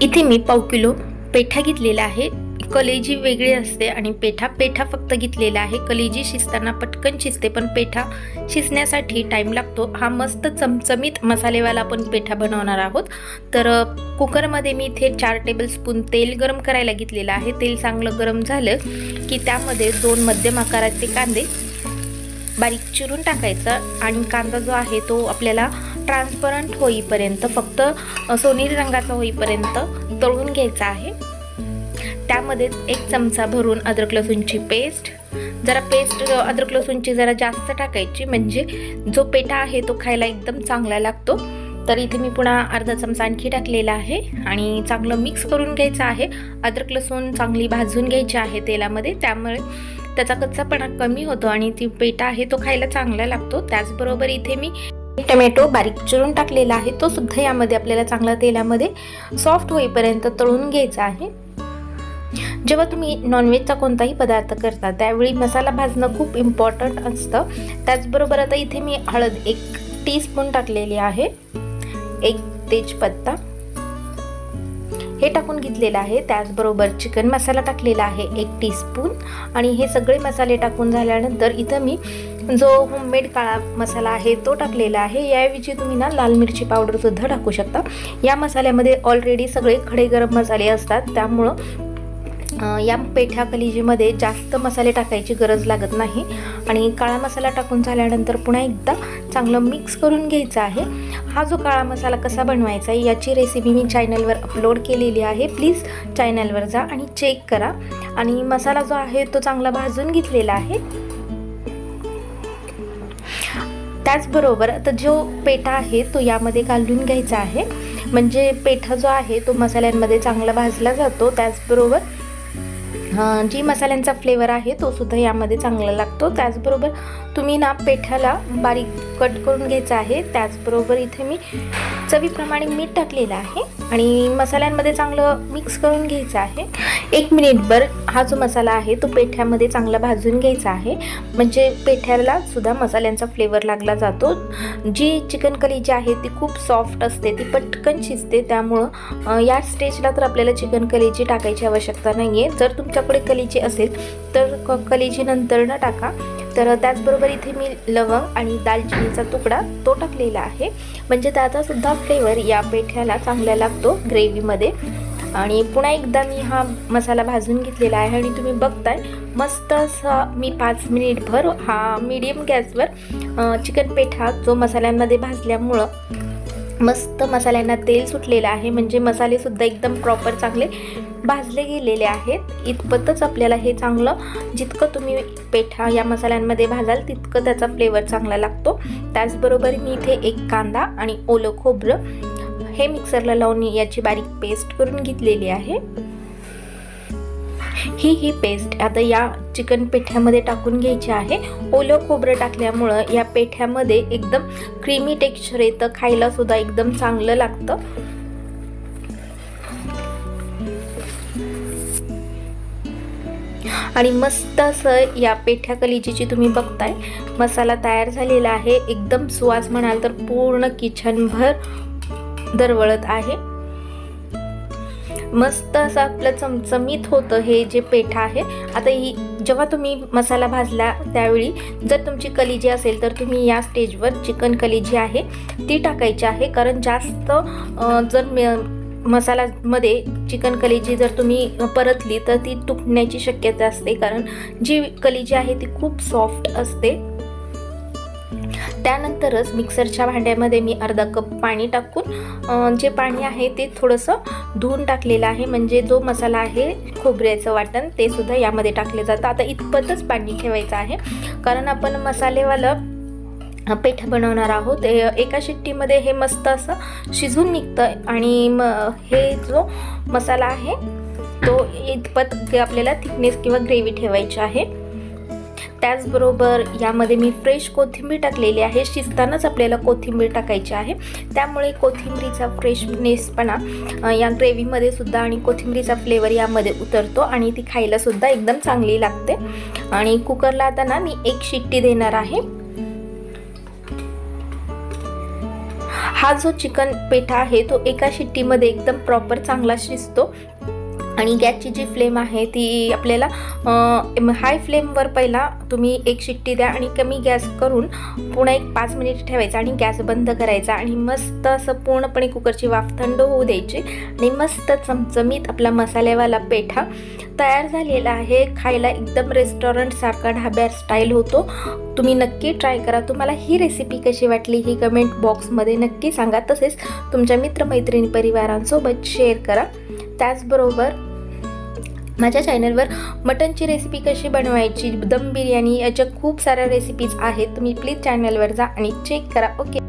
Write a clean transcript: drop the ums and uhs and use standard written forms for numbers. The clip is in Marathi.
इथे मी पाव किलो पेठा घेतलेला आहे। कलेजी वेगळी असते आणि पेठा फक्त घेतलेला आहे। कलेजी शिजताना पटकन शिजते, पण पेठा शिजण्यासाठी टाइम लागतो। हा मस्त चमचमीत मसालेवाला आपण पेठा बनवणार आहोत। तर कुकरमध्ये मी इथे 4 टेबलस्पून तेल गरम करायला घेतलेलं आहे। तेल चांगलं गरम झालं की त्यामध्ये 2 मध्यम आकाराचे कांदे बारीक चिरून टाकायचा आणि कांदा जो आहे तो आपल्याला ट्रान्सपरंट होईपर्यंत, फक्त सोनेरी रंगाचा होईपर्यंत तळून घ्यायचा आहे। त्यामध्ये 1 चमचा भरून अद्रक लसूणची पेस्ट, अद्रक लसूणची जरा जास्त टाकायची, म्हणजे जो पेठा आहे तो खायला एकदम चांगला लागतो। तर इथे मी पुन्हा अर्धा चमचा आणखी टाकलेला आहे आणि चांगलं मिक्स करून घ्यायचं आहे। अद्रक लसूण चांगली भाजून घ्यायची आहे तेलामध्ये, त्यामुळे त्याचा कच्चापणा कमी होतो आणि ती पेठा आहे तो खायला चांगला लागतो। त्याचबरोबर इथे मी टोमॅटो बारीक चिरून टाकलेला आहे, तो सुद्धा यामध्ये आपल्याला चांगला तेलामध्ये सॉफ्ट होईपर्यंत तळून घ्यायचा आहे। जेव्हा तुम्ही नॉनव्हेजचा कोणताही पदार्थ करता त्यावेळी मसाला भाजणं खूप इम्पॉर्टंट असतं। त्याचबरोबर आता इथे मी हळद 1 टीस्पून टाकलेली आहे, 1 तेजपत्ता हे टाकून घेतलेला आहे। त्याचबरोबर चिकन मसाला टाकलेला आहे 1 टीस्पून आणि हे सगळे मसाले टाकून झाल्यानंतर इथं मी जो होममेड काळा मसाला आहे तो टाकलेला आहे। याऐवजी तुम्ही लाल मिरची पावडर सुद्धा टाकू शकता। या मसाल्यामध्ये ऑलरेडी सगळे खडे गरम मसाले असतात, त्यामुळं या पेठा कलेजीमध्ये जास्त मसाले टाकायची गरज लागत नाही। आणि काळा मसाला टाकून झाल्यानंतर पुन्हा एकदा चांगलं मिक्स करून घ्यायचा आहे। हा जो काळा मसाला कसा बनवायचा आहे याची रेसिपी मी चॅनलवर अपलोड केलेली आहे, प्लीज चॅनलवर जा आणि चेक करा। आणि मसाला जो आहे तो चांगला भाजून घेतलेला आहे। त्याचबरोबर आता जो पेठा आहे तो यामध्ये घालून घ्यायचा आहे, म्हणजे पेठा जो आहे तो मसाल्यांमध्ये चांगला भाजला जातो। त्याचबरोबर जी मसाल्यांचा फ्लेवर आहे तो सुद्धा यामध्ये चांगला लागतो। त्याचबरोबर तुम्ही पेठ्याला बारीक कट करून घ्यायचा आहे। त्याचबरोबर इथे मी चवीप्रमाणे मीठ टाकलेलं आहे आणि मसाल्यांमध्ये चांगलं मिक्स करून घ्यायचं आहे। 1 मिनिटभर हा जो मसाला आहे तो पेठ्यामध्ये चांगला भाजून घ्यायचा आहे, म्हणजे पेठ्याला सुद्धा मसाल्यांचा फ्लेवर लागला जातो। जी चिकन कलेजी आहे ती खूप सॉफ्ट असते, ती पटकन शिजते, त्यामुळं या स्टेजला तर आपल्याला चिकन कलेजी टाकायची आवश्यकता नाही आहे। जर तुमच्याकडे कलेजी असेल तर कलेजी नंतर न टाका। तर त्याचबरोबर इथे मी लवंग आणि दालचिनीचा तुकडा तो टाकलेला आहे, म्हणजे त्याचा सुद्धा फ्लेवर या पेठ्याला चांगला लागतो ग्रेव्हीमध्ये। आणि पुन्हा एकदा मी हा मसाला भाजून घेतलेला आहे आणि तुम्ही बघताय मस्त असा मी 5 मिनिटभर हा मीडियम गॅसवर चिकन पेठा जो मसाल्यांमध्ये भाजल्यामुळं मस्त मसाल्यांना तेल सुटलेलं आहे, म्हणजे मसाले सुद्धा एकदम प्रॉपर चांगले भाजले गेलेले आहेत। इतपतच आपल्याला हे चांगलं, जितकं तुम्ही पेठा या मसाल्यांमध्ये भाजाल तितकं त्याचा फ्लेवर चांगला लागतो। त्याचबरोबर मी इथे 1 कांदा आणि ओलं खोबरं हे मिक्सरला लावून याची बारीक पेस्ट करून घेतलेली आहे। ही पेस्ट आता या चिकन पेठ्यामध्ये टाकून घ्यायची आहे। ओलं खोबरं टाकल्यामुळं या पेठ्यामध्ये एकदम क्रीमी टेक्स्चर येतं, खायला सुद्धा एकदम चांगलं लागतं। आणि मस्त असं या पेठा कलेजीची तुम्ही बघताय मसाला तयार झालेला आहे। एकदम सुवास म्हणाल तर पूर्ण किचनभर दरवळत आहे। मस्त असं आपलं चमचमीत होतं हे जे पेठा आहे। आता जेव्हा तुम्ही मसाला भाजला त्यावेळी जर तुमची कलेजी असेल तर तुम्ही या स्टेजवर चिकन कलेजी आहे ती टाकायची आहे, कारण जास्त जर मसाल्यामध्ये चिकन कलेजी जर तुम्ही परतली तर ती तुटण्याची शक्यता असते, कारण जी कलेजी आहे ती खूप सॉफ्ट असते। त्यानंतरच मिक्सरच्या भांड्यामध्ये मी अर्धा कप पाणी टाकून जे पाणी आहे ते थोडंसं धुवून टाकलेलं आहे, म्हणजे जो मसाला आहे खोबऱ्याचं वाटण ते सुद्धा यामध्ये टाकले जातं। आता इतपतच पाणी ठेवायचं आहे, कारण आपण मसालेवालं पेठा बनवणार आहोत। एका शिट्टीमध्ये हे मस्त असं शिजून निघतं आणि हे जो मसाला आहे तो इतपत आपल्याला थिकनेस किंवा ग्रेव्ही ठेवायची आहे। त्याचबरोबर यामध्ये मी फ्रेश कोथिंबीर टाकलेली आहे। शिजतानाच आपल्याला कोथिंबीर टाकायची आहे, त्यामुळे कोथिंबीरीचा फ्रेशनेसपणा या ग्रेव्हीमध्ये सुद्धा आणि कोथिंबीरीचा फ्लेवर यामध्ये उतरतो आणि ती खायला सुद्धा एकदम चांगली लागते। आणि कुकरला आता मी 1 शिट्टी देणार आहे। हा जो चिकन पेठा आहे तो एका शिट्टीमध्ये एकदम प्रॉपर चांगला शिजतो। आणि गॅसची जी फ्लेम आहे ती आपल्याला हाय फ्लेमवर पहिला तुम्ही एक शिट्टी द्या आणि कमी गॅस करून पुन्हा एक 5 मिनिट ठेवायचा आणि गॅस बंद करायचा आणि मस्त असं पूर्णपणे कुकरची वाफ थंड होऊ द्यायची आणि मस्त चमचमीत आपला मसालेवाला पेठा तयार झालेला आहे। खायला एकदम रेस्टॉरंटसारखा ढाब्या स्टाईल होतो। तुम्ही नक्की ट्राय करा। तुम्हाला ही रेसिपी कशी वाटली ही कमेंट बॉक्समध्ये नक्की सांगा। तसेच तुमच्या मित्रमैत्रिणी परिवारांसोबत शेअर करा। त्याचबरोबर माझ्या चॅनलवर मटनची रेसिपी कशी बनवायची, दम बिर्याणी याच्या खूप साऱ्या रेसिपीज आहेत। तुम्ही प्लीज चॅनलवर जा आणि चेक करा। ओके।